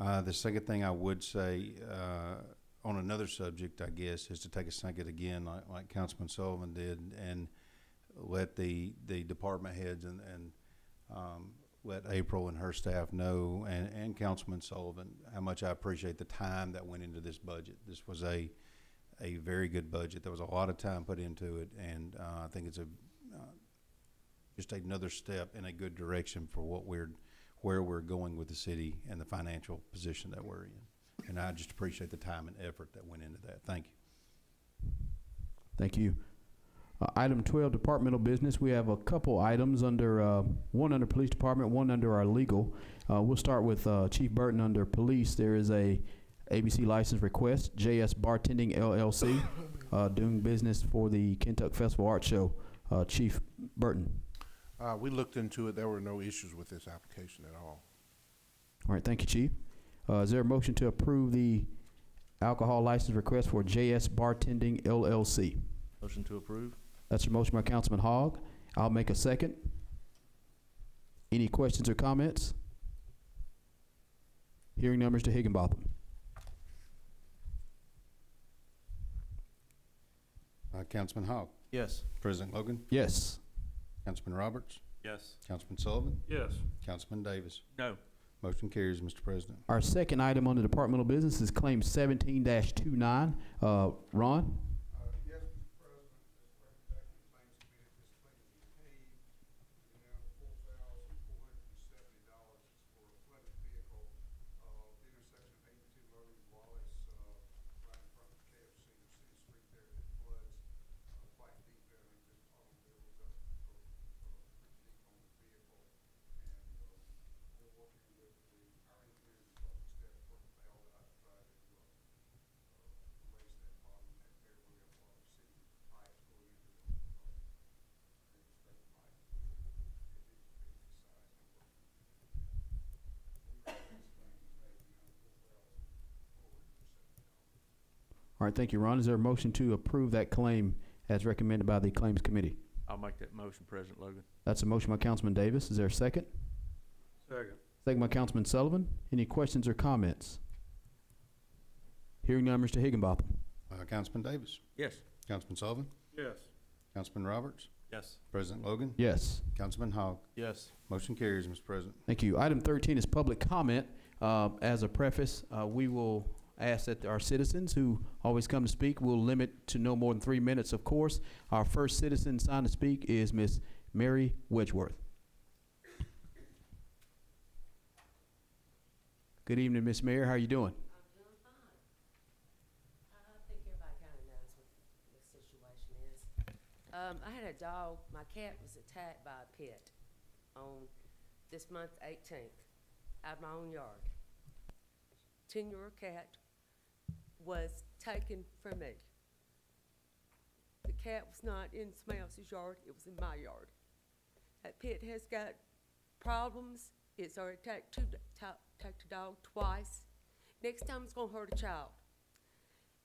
The second thing I would say, on another subject, I guess, is to take a second again, like Councilman Sullivan did, and let the department heads and let April and her staff know, and Councilman Sullivan, how much I appreciate the time that went into this budget. This was a very good budget. There was a lot of time put into it, and I think it's just another step in a good direction for where we're going with the city and the financial position that we're in. And I just appreciate the time and effort that went into that. Thank you. Thank you. Item 12, departmental business. We have a couple items under, one under police department, one under our legal. We'll start with Chief Burton under police. There is a ABC license request, JS Bartending LLC, doing business for the Kentucky Festival Art Show. Chief Burton. We looked into it. There were no issues with this application at all. All right, thank you, Chief. Is there a motion to approve the alcohol license request for JS Bartending LLC? Motion to approve. That's a motion by Councilman Hogg. I'll make a second. Any questions or comments? Hearing none, Mr. Higginbotham. Councilman Hogg. Yes. President Logan. Yes. Councilman Roberts. Yes. Councilman Sullivan. Yes. Councilman Davis. No. Motion carries, Mr. President. Our second item on the departmental business is claim 17-29. Ron? Yes, Mr. President, as recommended by the claims committee, this claim is paid in the amount of $4,470. It's for a flooded vehicle, the intersection of 82 Logan Wallace, right in front of KFC in City Street there. It floods quite deep there. I think this automobile was up pretty deep on the vehicle. And we're working with our engineers and public staff to work with ALDOT to try to erase that problem in that area where we have a lot of city pipes going into the interstate pipe. It needs to be emphasized and worked. All right, thank you, Ron. Is there a motion to approve that claim as recommended by the claims committee? I'll make that motion, President Logan. That's a motion by Councilman Davis. Is there a second? Second. Second by Councilman Sullivan. Any questions or comments? Hearing none, Mr. Higginbotham. Councilman Davis. Yes. Councilman Sullivan. Yes. Councilman Roberts. Yes. President Logan. Yes. Councilman Hogg. Yes. Motion carries, Mr. President. Thank you. Item 13 is public comment. As a preface, we will ask that our citizens who always come to speak will limit to no more than 3 minutes, of course. Our first citizen signed to speak is Miss Mary Wedgeworth. Good evening, Miss Mary. How are you doing? I'm doing fine. I think everybody kind of knows what the situation is. I had a dog. My cat was attacked by a pit on this month 18th out of my own yard. 10-year-old cat was taken from me. The cat was not in somebody else's yard. It was in my yard. That pit has got problems. It's already attacked a dog twice. Next time it's gonna hurt a child.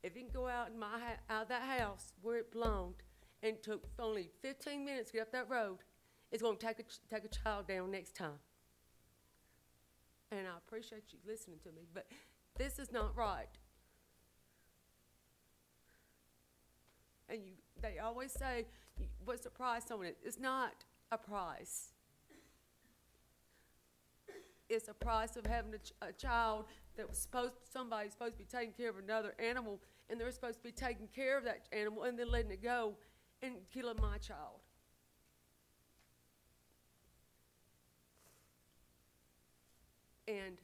If it can go out in out of that house where it belonged and took only 15 minutes to get up that road, it's gonna take a child down next time. And I appreciate you listening to me, but this is not right. And they always say, what's the price on it? It's not a price. It's a price of having a child that was somebody's supposed to be taking care of another animal, and they're supposed to be taking care of that animal and then letting it go and killing my child. And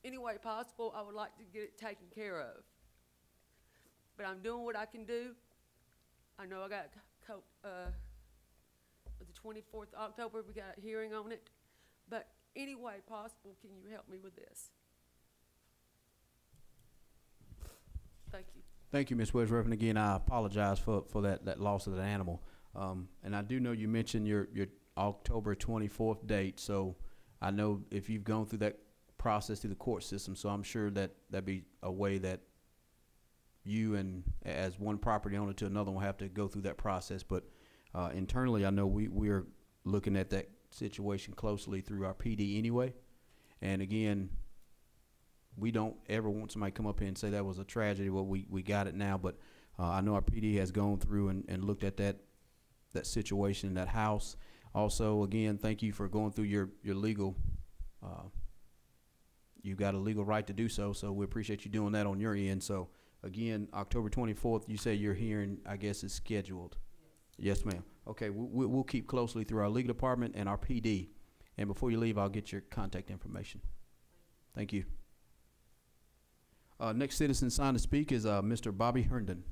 any way possible, I would like to get it taken care of. But I'm doing what I can do. I know I got the 24th of October, we got a hearing on it. But any way possible, can you help me with this? Thank you. Thank you, Ms. Wedgeworth. And again, I apologize for that loss of that animal. And I do know you mentioned your October 24th date, so I know if you've gone through that process through the court system, so I'm sure that'd be a way that you and as one property owner to another will have to go through that process. But internally, I know we're looking at that situation closely through our PD anyway. And again, we don't ever want somebody to come up here and say that was a tragedy. Well, we got it now, but I know our PD has gone through and looked at that situation in that house. Also, again, thank you for going through your legal. You've got a legal right to do so, so we appreciate you doing that on your end. So, again, October 24th, you say your hearing, I guess, is scheduled. Yes, ma'am. Okay, we'll keep closely through our legal department and our PD. And before you leave, I'll get your contact information. Thank you. Next citizen signed to speak is Mr. Bobby Herndon.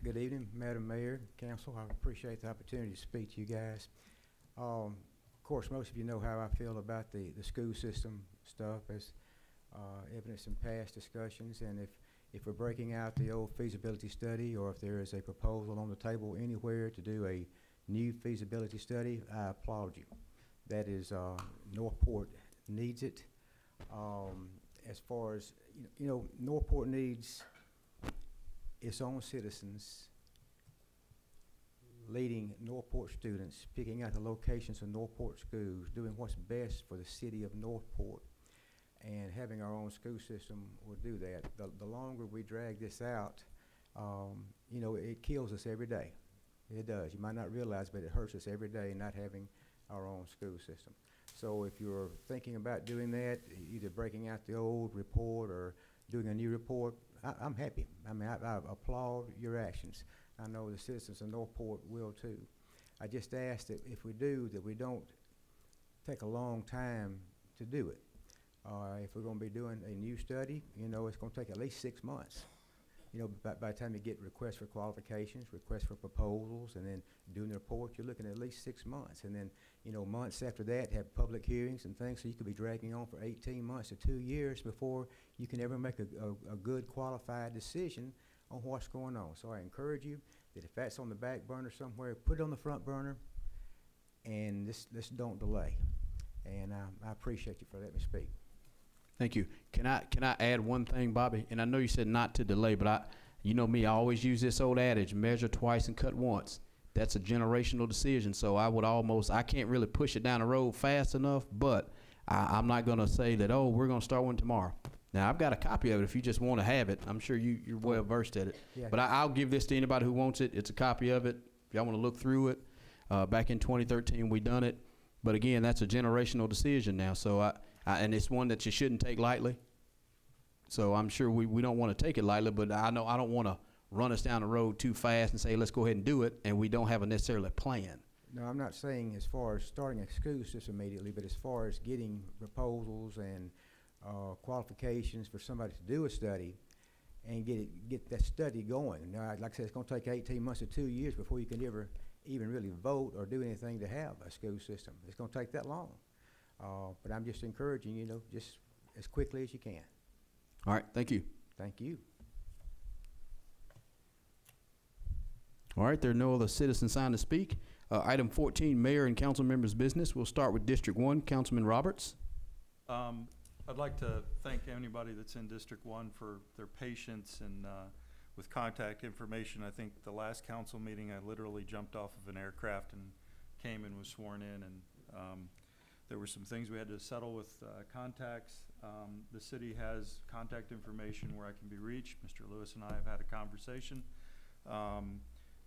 Good evening, Madam Mayor, Council. I appreciate the opportunity to speak to you guys. Of course, most of you know how I feel about the school system stuff, as evidenced in past discussions. And if we're breaking out the old feasibility study, or if there is a proposal on the table anywhere to do a new feasibility study, I applaud you. That is, Northport needs it. As far as, Northport needs its own citizens leading Northport students, picking out the locations of Northport schools, doing what's best for the city of Northport, and having our own school system will do that. The longer we drag this out, it kills us every day. It does. You might not realize, but it hurts us every day not having our own school system. So if you're thinking about doing that, either breaking out the old report or doing a new report, I'm happy. I mean, I applaud your actions. I know the citizens of Northport will too. I just ask that if we do, that we don't take a long time to do it. If we're going to be doing a new study, it's going to take at least 6 months. By the time you get requests for qualifications, requests for proposals, and then doing the report, you're looking at least 6 months. And then, months after that, have public hearings and things, so you could be dragging on for 18 months to 2 years before you can ever make a good qualified decision on what's going on. So I encourage you that if that's on the back burner somewhere, put it on the front burner, and this don't delay. And I appreciate you for letting me speak. Thank you. Can I add one thing, Bobby? And I know you said not to delay, but you know me, I always use this old adage, measure twice and cut once. That's a generational decision. So I can't really push it down the road fast enough, but I'm not going to say that, we're going to start one tomorrow. Now, I've got a copy of it if you just want to have it. I'm sure you're well versed at it. Yeah. But I'll give this to anybody who wants it. It's a copy of it. If y'all want to look through it, back in 2013, we done it. But again, that's a generational decision now. So and it's one that you shouldn't take lightly. So I'm sure we don't want to take it lightly, but I know I don't want to run us down the road too fast and say, let's go ahead and do it, and we don't have a necessarily plan. No, I'm not saying as far as starting a school system immediately, but as far as getting proposals and qualifications for somebody to do a study and get that study going. Now, like I said, it's going to take 18 months to 2 years before you can ever even really vote or do anything to have a school system. It's going to take that long. But I'm just encouraging, just as quickly as you can. All right, thank you. Thank you. All right, there are no other citizens signed to speak. Item 14, Mayor and Council members' business. We'll start with District 1, Councilman Roberts. I'd like to thank anybody that's in District 1 for their patience and with contact information. I think the last council meeting, I literally jumped off of an aircraft and came and was sworn in, and there were some things we had to settle with contacts. The city has contact information where I can be reached. Mr. Lewis and I have had a conversation.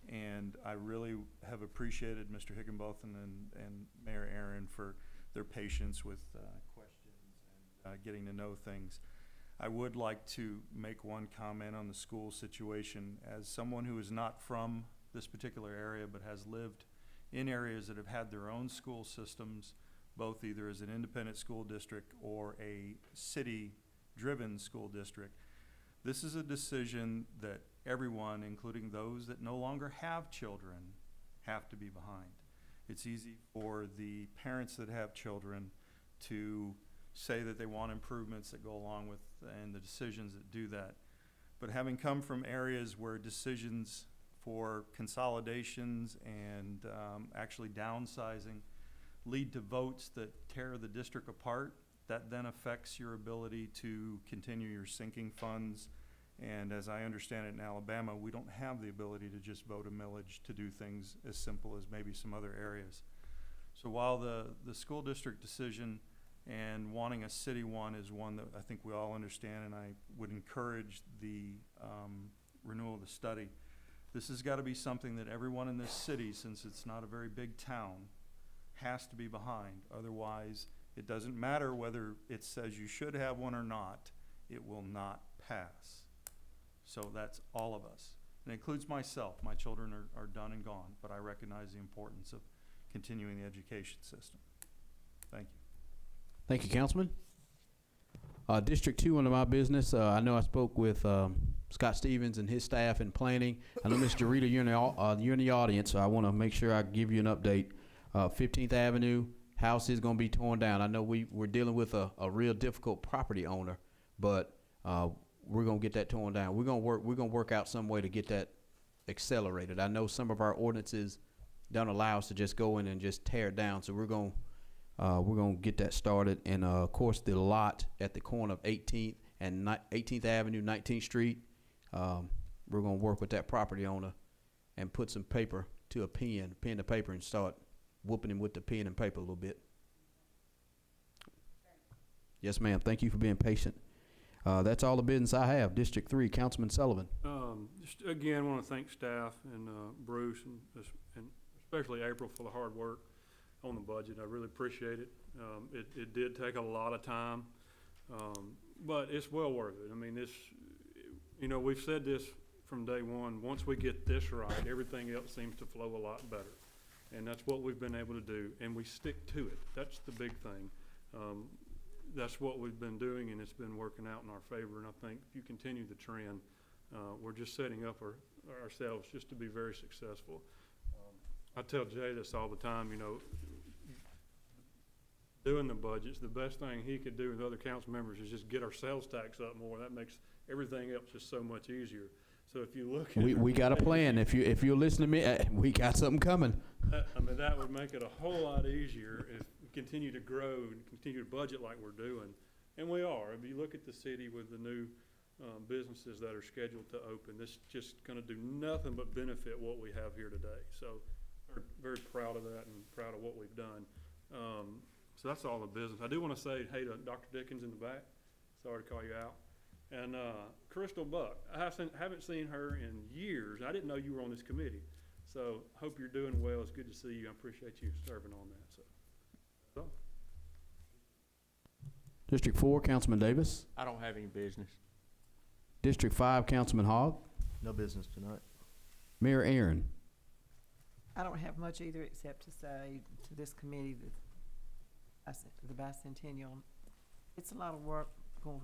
And I really have appreciated Mr. Higginbotham and Mayor Aaron for their patience with questions and getting to know things. I would like to make one comment on the school situation. As someone who is not from this particular area but has lived in areas that have had their own school systems, both either as an independent school district or a city-driven school district, this is a decision that everyone, including those that no longer have children, have to be behind. It's easy for the parents that have children to say that they want improvements that go along with and the decisions that do that. But having come from areas where decisions for consolidations and actually downsizing lead to votes that tear the district apart, that then affects your ability to continue your sinking funds And as I understand it in Alabama, we don't have the ability to just vote a millage to do things as simple as maybe some other areas. So while the school district decision and wanting a city one is one that I think we all understand, and I would encourage the renewal of the study, this has got to be something that everyone in this city, since it's not a very big town, has to be behind. Otherwise, it doesn't matter whether it says you should have one or not, it will not pass. So that's all of us. It includes myself. My children are done and gone, but I recognize the importance of continuing the education system. Thank you. Thank you, Councilman. District 2 under my business, I know I spoke with Scott Stevens and his staff in planning. I know, Mr. Rita, you're in the audience, so I want to make sure I give you an update. 15th Avenue, house is going to be torn down. I know we're dealing with a real difficult property owner, but we're going to get that torn down. We're going to work out some way to get that accelerated. I know some of our ordinances don't allow us to just go in and just tear it down, so we're going to get that started. And of course, the lot at the corner of 18th and 18th Avenue, 19th Street, we're going to work with that property owner and put some paper to a pen to paper, and start whooping him with the pen and paper a little bit. Yes, ma'am. Thank you for being patient. That's all the business I have. District 3, Councilman Sullivan. Just again, want to thank staff and Bruce and especially April for the hard work on the budget. I really appreciate it. It did take a lot of time, but it's well worth it. I mean, we've said this from day one. Once we get this right, everything else seems to flow a lot better. And that's what we've been able to do, and we stick to it. That's the big thing. That's what we've been doing, and it's been working out in our favor. And I think if you continue the trend, we're just setting up ourselves just to be very successful. I tell Jay this all the time, doing the budgets, the best thing he could do with other council members is just get our sales tax up more. That makes everything else just so much easier. So if you look at we got a plan. If you'll listen to me, we got something coming. That would make it a whole lot easier if we continue to grow and continue to budget like we're doing. And we are. If you look at the city with the new businesses that are scheduled to open, this is just going to do nothing but benefit what we have here today. So we're very proud of that and proud of what we've done. So that's all the business. I do want to say hey to Dr. Dickens in the back. Sorry to call you out. And Crystal Buck, I haven't seen her in years. I didn't know you were on this committee. So hope you're doing well. It's good to see you. I appreciate you serving on that. So. District 4, Councilman Davis. I don't have any business. District 5, Councilman Hogg. No business tonight. Mayor Aaron. I don't have much either, except to say to this committee that the bicentennial, it's a lot of work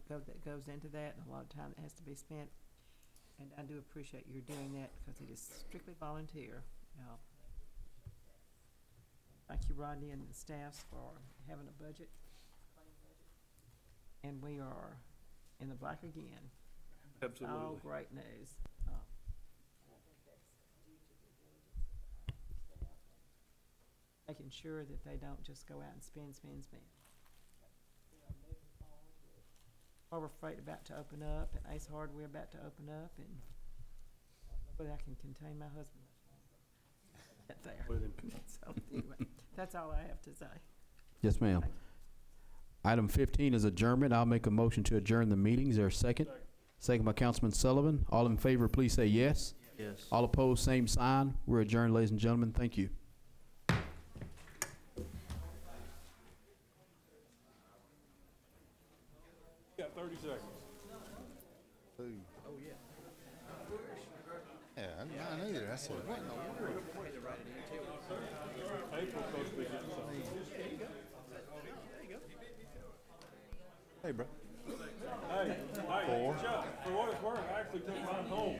that goes into that, and a lot of time that has to be spent. And I do appreciate your doing that, because it is strictly volunteer. Thank you, Rodney, and the staffs for having a budget. And we are in the black again. Absolutely. All great news. Making sure that they don't just go out and spend. Well, we're afraid about to open up, and Ace Hardware about to open up, and hopefully I can contain my husband there. So anyway, that's all I have to say. Yes, ma'am. Thank you. Item 15 is adjournment. I'll make a motion to adjourn the meeting. Is there a second? Second by Councilman Sullivan. All in favor, please say yes. Yes. All opposed, same sign. We're adjourned, ladies and gentlemen. Thank you. You got 30 seconds. Oh, yeah. Yeah, I knew that. I said, what in the world? April's supposed to be getting something. Hey, bro. Hey, good job. For what it's worth, I actually took mine home.